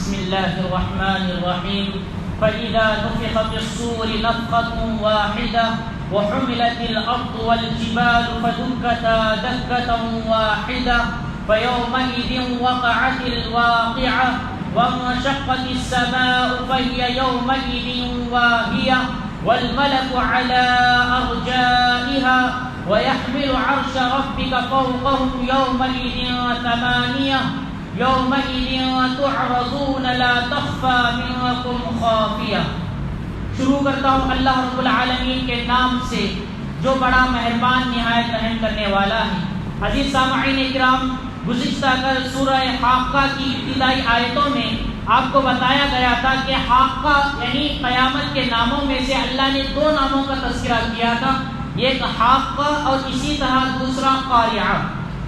بسم الله الرحمن الرحيم فإذا نفخ في الصور نفخة واحدة وحملت الأرض والجبال فدكتا دكة واحدة فيومئذ وقعت الواقعة وانشقت السماء فهي يومئذ واهية والملك على أرجائها ويحمل عرش ربك فوقهم يومئذ ثمانية يومئذ تعرضون لا تخفى منكم خافية. شروع کرتا ہوں اللہ رب العالمین کے نام سے جو بڑا مہربان نہایت رحم کرنے والا ہے. عزیز سامعین کرام، گزشتہ کل سورہ حاقہ کی ابتدائی آیتوں میں آپ کو بتایا گیا تھا کہ حاقہ یعنی قیامت کے ناموں میں سے اللہ نے دو ناموں کا تذکرہ کیا تھا، ایک حاقہ اور اسی طرح دوسرا قاریعہ.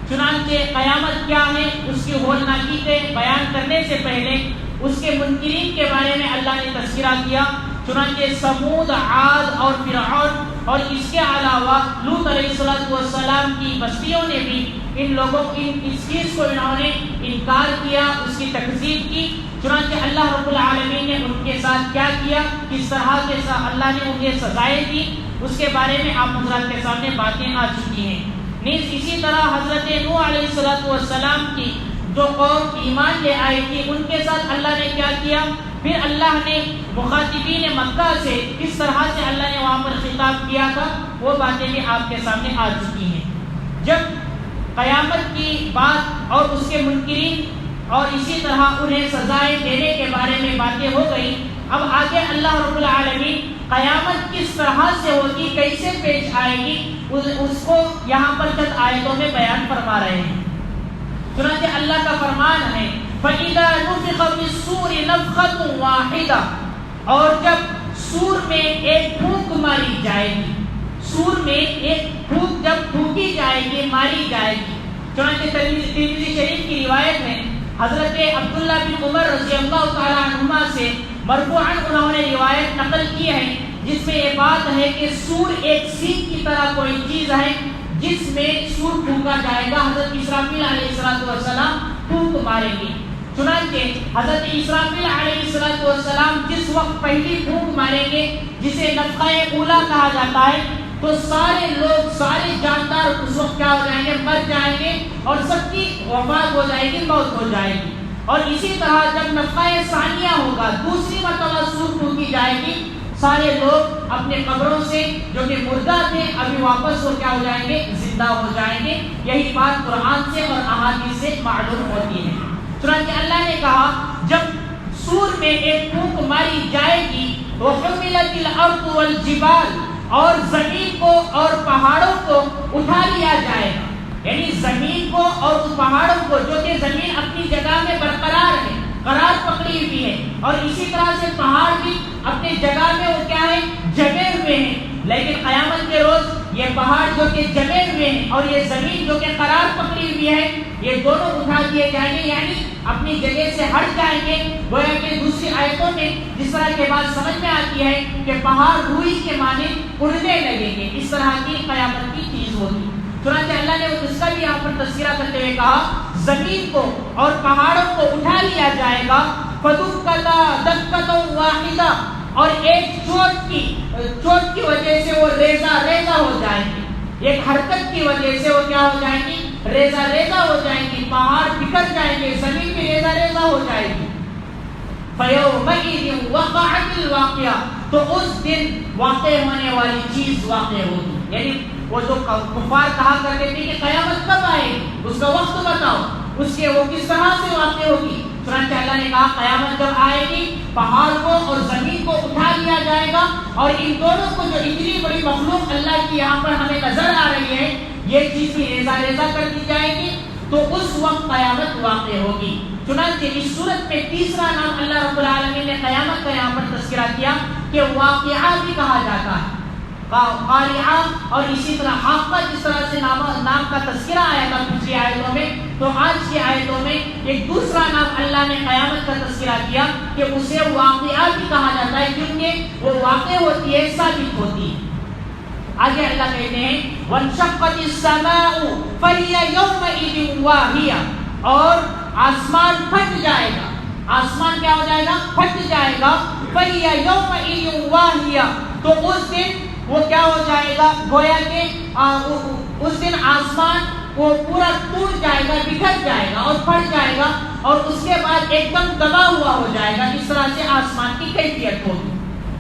چنانچہ قیامت کیا ہے اس کی ہولناکی کے بیان کرنے سے پہلے اس کے منکرین کے بارے میں اللہ نے تذکرہ کیا. چنانچہ سمود، عاد اور فرعون اور اس کے علاوہ لوط علیہ السلام کی بستیوں نے بھی ان لوگوں اس چیز کو انہوں نے انکار کیا، اس کی تکذیب کی. چنانچہ اللہ رب العالمین نے ان کے ساتھ کیا کیا، کس طرح کے ساتھ اللہ نے انہیں سزائیں دی، اس کے بارے میں آپ حضرات کے سامنے باتیں آ چکی ہیں. نیز اسی طرح حضرت نوح علیہ السلام کی جو قوم ایمان لے آئی تھی ان کے ساتھ اللہ نے کیا کیا. پھر اللہ نے مخاطبین مکہ سے کس طرح سے اللہ نے وہاں پر خطاب کیا تھا وہ باتیں بھی آپ کے سامنے آ چکی ہیں. جب قیامت کی بات اور اس کے منکرین اور اسی طرح انہیں سزائیں دینے کے بارے میں باتیں ہو گئی، اب آگے اللہ رب العالمین قیامت کس طرح سے ہوگی، کیسے پیش آئے گی، اس کو یہاں پر چند آیتوں میں بیان فرما رہے ہیں. چنانچہ اللہ کا فرمان ہے فَإِذَا نُفِخَ فِي الصُّورِ نَفْخَةٌ وَاحِدَةٌ، اور جب سور میں ایک پھونک ماری جائے گی، سور میں ایک پھونک جب پھونکی جائے گی، ماری جائے گی. چنانچہ ترمذی شریف کی روایت میں حضرت عبداللہ بن عمر رضی اللہ تعالی عنہما سے مرفوعاً انہوں نے روایت نقل کی ہے جس میں یہ بات ہے کہ سور ایک سینگ کی طرح کوئی چیز ہے جس میں سور پھونکا جائے گا. حضرت اسرافیل علیہ السلام پھونک ماریں گے. چنانچہ حضرت اسرافیل علیہ السلام جس وقت پہلی پھونک ماریں گے جسے نفخہ اولا کہا جاتا ہے، تو سارے لوگ، سارے جاندار اس وقت کیا ہو جائیں گے، مر جائیں گے اور سب کی وفات ہو جائے گی، موت ہو جائے گی. اور اسی طرح جب نفخہ ثانیہ ہوگا، دوسری مرتبہ سور پھونکی جائے گی، سارے لوگ اپنے قبروں سے جو کہ مردہ تھے ابھی واپس ہو کیا ہو جائیں گے، زندہ ہو جائیں گے. یہی بات قرآن سے اور احادیث سے معلوم ہوتی ہے. چنانچہ اللہ نے کہا جب سور میں ایک پھونک ماری جائے گی وَحُمِلَتِ الْأَرْضُ وَالْجِبَالُ، اور زمین کو اور پہاڑوں کو اٹھا لیا جائے گا. یعنی زمین کو اور ان پہاڑوں کو، جو کہ زمین اپنی جگہ میں برقرار ہے، قرار پکڑی ہوئی ہے، اور اسی طرح سے پہاڑ بھی اپنی جگہ میں وہ کیا ہے، جمے ہوئے ہیں. لیکن قیامت کے روز یہ پہاڑ جو کہ جمے ہوئے ہیں اور یہ زمین جو کہ قرار پکڑی ہوئی ہے، یہ دونوں اٹھا دیے جائیں گے، یعنی اپنی جگہ سے ہٹ جائیں گے. گویا کہ دوسری آیتوں میں جس طرح کے بات سمجھ میں آتی ہے کہ پہاڑ روئی کے معنی اڑنے لگیں گے، اس طرح کی قیامت کی چیز ہوگی. چنانچہ اللہ نے اس کا بھی یہاں پر تذکرہ کرتے ہوئے کہا زمین کو اور پہاڑوں کو اٹھا لیا جائے گا فَدُكَّتَا دَكَّةً وَاحِدَةً، اور ایک چوٹ کی وجہ سے وہ ریزہ ہو جائیں گے. ایک حرکت کی وجہ سے وہ کیا ہو جائیں گی، ریزہ ہو جائیں گی. پہاڑ بکھر جائیں گے، زمین بھی ریزہ ہو جائے گی. فَيَوْمَئِذٍ وَقَعَتِ الْوَاقِعَةُ، تو اس دن واقع ہونے والی چیز واقع ہوگی. یعنی وہ جو کفار کہا کرتے تھے کہ قیامت کب آئے گی، اس کا وقت بتاؤ، اس کے وہ کس طرح سے واقع ہوگی. چنانچہ اللہ نے کہا قیامت جب آئے گی پہاڑ کو اور زمین کو اٹھا لیا جائے گا، اور ان دونوں کو جو اتنی بڑی مخلوق اللہ کی یہاں پر ہمیں نظر آ رہی ہے یہ چیز بھی ریزہ کر دی جائے گی، تو اس وقت قیامت واقع ہوگی. چنانچہ اس صورت میں تیسرا نام اللہ رب العالمین نے قیامت کا یہاں پر تذکرہ کیا کہ واقعہ بھی کہا جاتا ہے، قاریعہ اور اسی طرح حاقہ جس طرح سے نام کا تذکرہ آیا تھا پچھلی آیتوں میں، تو آج کی آیتوں میں ایک دوسرا نام اللہ نے قیامت کا تذکرہ کیا کہ اسے واقعہ بھی کہا جاتا ہے، کیونکہ وہ واقع ہوتی ہے، ثابت ہوتی ہے. آگے اللہ کہتے ہیں وَانشَقَّتِ السَّمَاءُ فَهِيَ يَوْمَئِذٍ وَاهِيَةٌ، اور آسمان پھٹ جائے گا. آسمان کیا ہو جائے گا؟ پھٹ جائے گا. فَهِيَ يَوْمَئِذٍ وَاهِيَةٌ تو اس دن وہ کیا ہو جائے گا؟ گویا کہ اس دن آسمان وہ پورا ٹوٹ جائے گا، بکھر جائے گا اور پھٹ جائے گا، اور اس کے بعد ایک دم دبا ہوا ہو جائے گا. اس طرح سے آسمان کی کیفیت ہوگی.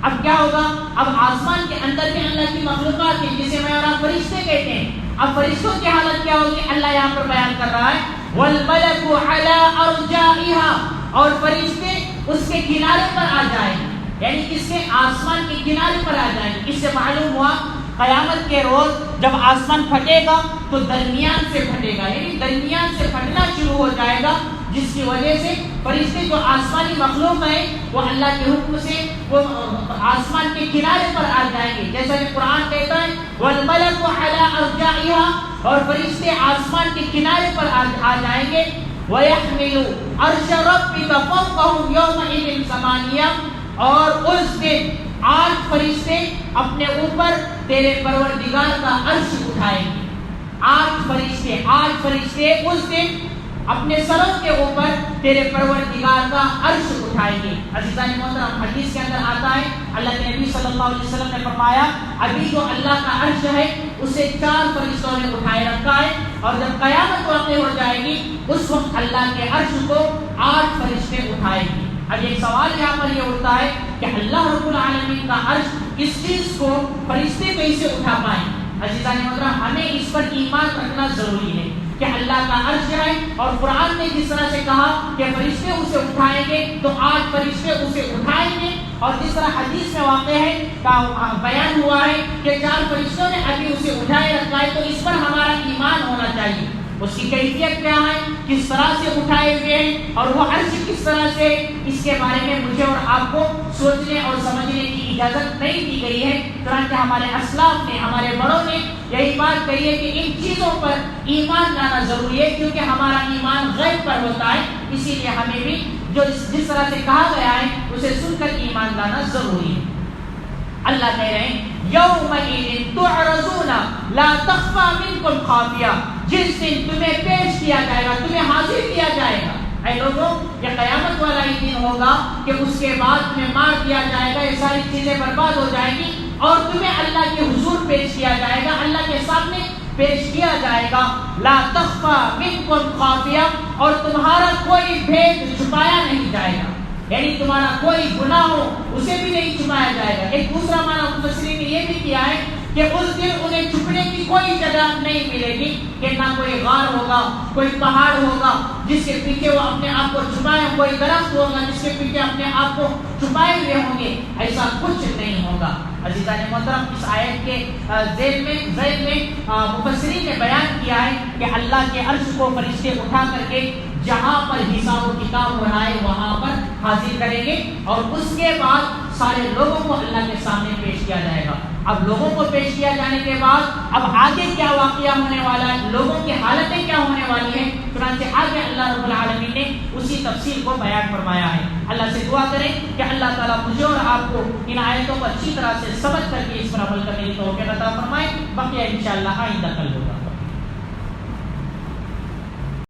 اب کیا ہوگا؟ اب آسمان کے اندر بھی اللہ کی مخلوقات ہے جسے میں اور آپ فرشتے کہتے ہیں. اب فرشتوں کی حالت کیا ہوگی؟ اللہ یہاں پر بیان کر رہا ہے وَالْمَلَكُ عَلَىٰ أَرْجَائِهَا اور فرشتے اس کے کنارے پر آ جائیں گے، یعنی اس کے آسمان کے کنارے پر آ جائیں گے. اس سے معلوم ہوا قیامت کے روز جب آسمان پھٹے گا تو درمیان سے پھٹے گا، یعنی درمیان سے پھٹنا شروع ہو جائے گا، جس کی وجہ سے فرشتے جو آسمانی مخلوق ہیں وہ اللہ کے حکم سے وہ آسمان کے کنارے پر آ جائیں گے. جیسا کہ قرآن کہتا ہے وَالْمَلَكُ عَلَىٰ أَرْجَائِهَا اور فرشتے آسمان کے کنارے پر آ جائیں گے. وَيَحْمِلُ عَرْشَ رَبِّكَ فَوْقَهُمْ يَوْمَئِذٍ ثَمَانِيَةٌ اور اس دن 8 فرشتے اپنے اوپر تیرے پروردگار کا عرش اٹھائیں گے. 8 فرشتے اس دن اپنے سروں کے اوپر تیرے پروردگار کا عرش اٹھائیں گے. عزیزان محترم، حدیث کے اندر آتا ہے اللہ کے نبی صلی اللہ علیہ وسلم نے فرمایا ابھی جو اللہ کا عرش ہے اسے 4 فرشتوں نے اٹھائے رکھا ہے، اور جب قیامت واقع ہو جائے گی اس وقت اللہ کے عرش کو 8 فرشتے اٹھائیں گے. اب ایک سوال یہاں پر یہ اٹھتا ہے کہ اللہ رب العالمین کا عرش اس چیز کو فرشتے کیسے اٹھا پائیں؟ عزیزان محترم، ہمیں اس پر ایمان رکھنا ضروری ہے کہ اللہ کا عرش ہے، اور قرآن نے جس طرح سے کہا کہ فرشتے اسے اٹھائیں گے تو 8 فرشتے اسے اٹھائیں گے، اور جس طرح حدیث میں واقع ہے بیان ہوا ہے کہ 4 فرشتوں نے ابھی اسے اٹھائے رکھا ہے. تو اس پر ہمارا ایمان ہونا چاہیے. اس کی کیفیت کیا ہے، کس طرح سے اٹھائے ہوئے ہیں، اور وہ عرش کس طرح سے، اس کے بارے میں مجھے اور آپ کو سوچنے اور سمجھنے کی اجازت نہیں دی گئی ہے. چنانچہ ہمارے اسلاف نے، ہمارے بڑوں نے یہی بات کہی ہے کہ ان چیزوں پر ایمان لانا ضروری ہے، کیونکہ ہمارا ایمان غیب پر ہوتا ہے. اسی لیے ہمیں بھی جو جس طرح سے کہا گیا ہے اسے سن کر ایمان لانا ضروری ہے. اللہ کہہ رہے ہیں یومئذ تعرضون لا تخفى منکم خافیہ، جس دن تمہیں پیش کیا جائے گا، تمہیں حاضر کیا جائے گا. اے لوگوں، یہ قیامت والا ہی دن ہوگا کہ اس کے بعد تمہیں مار دیا جائے گا، یہ ساری چیزیں برباد ہو جائیں گی، اور تمہیں اللہ کے حضور پیش کیا جائے گا، اللہ کے سامنے پیش کیا جائے گا. لا تخفى منکم خافیہ، اور تمہارا کوئی بھید چھپایا نہیں جائے گا، یعنی تمہارا کوئی گناہ ہو اسے بھی نہیں چھپایا جائے گا. ایک دوسرا معنی مفسرین نے یہ بھی کیا ہے کہ اس دن انہیں چھپنے کی کوئی جگہ نہیں ملے گی، کہ نہ کوئی غار ہوگا، کوئی پہاڑ ہوگا جس کے پیچھے وہ اپنے آپ کو چھپائے، کوئی درخت ہوگا جس کے پیچھے اپنے آپ کو چھپائے ہوئے ہوں گے. ایسا کچھ نہیں ہوگا. عزیزان محترم، اس آیت کے ذیل میں مفسرین نے بیان کیا ہے کہ اللہ کے عرش کو فرشتے اٹھا کر کے جہاں پر حساب و کتاب ہو رہا ہے وہاں پر حاضر کریں گے، اور اس کے بعد سارے لوگوں کو اللہ کے سامنے پیش کیا جائے گا. اب لوگوں کو پیش کیا جانے کے بعد اب آگے کیا واقعہ ہونے والا ہے، لوگوں کی حالتیں کیا ہونے والی ہیں، چنانچہ آگے اللہ رب العالمین نے اسی تفصیل کو بیان فرمایا ہے. اللہ سے دعا کریں کہ اللہ تعالیٰ مجھے اور آپ کو ان آیتوں کو اچھی طرح سے سمجھ کر کے اس پر عمل کرنے کی توفیق عطا فرمائے. بقیہ انشاءاللہ آئندہ کل ہوگا.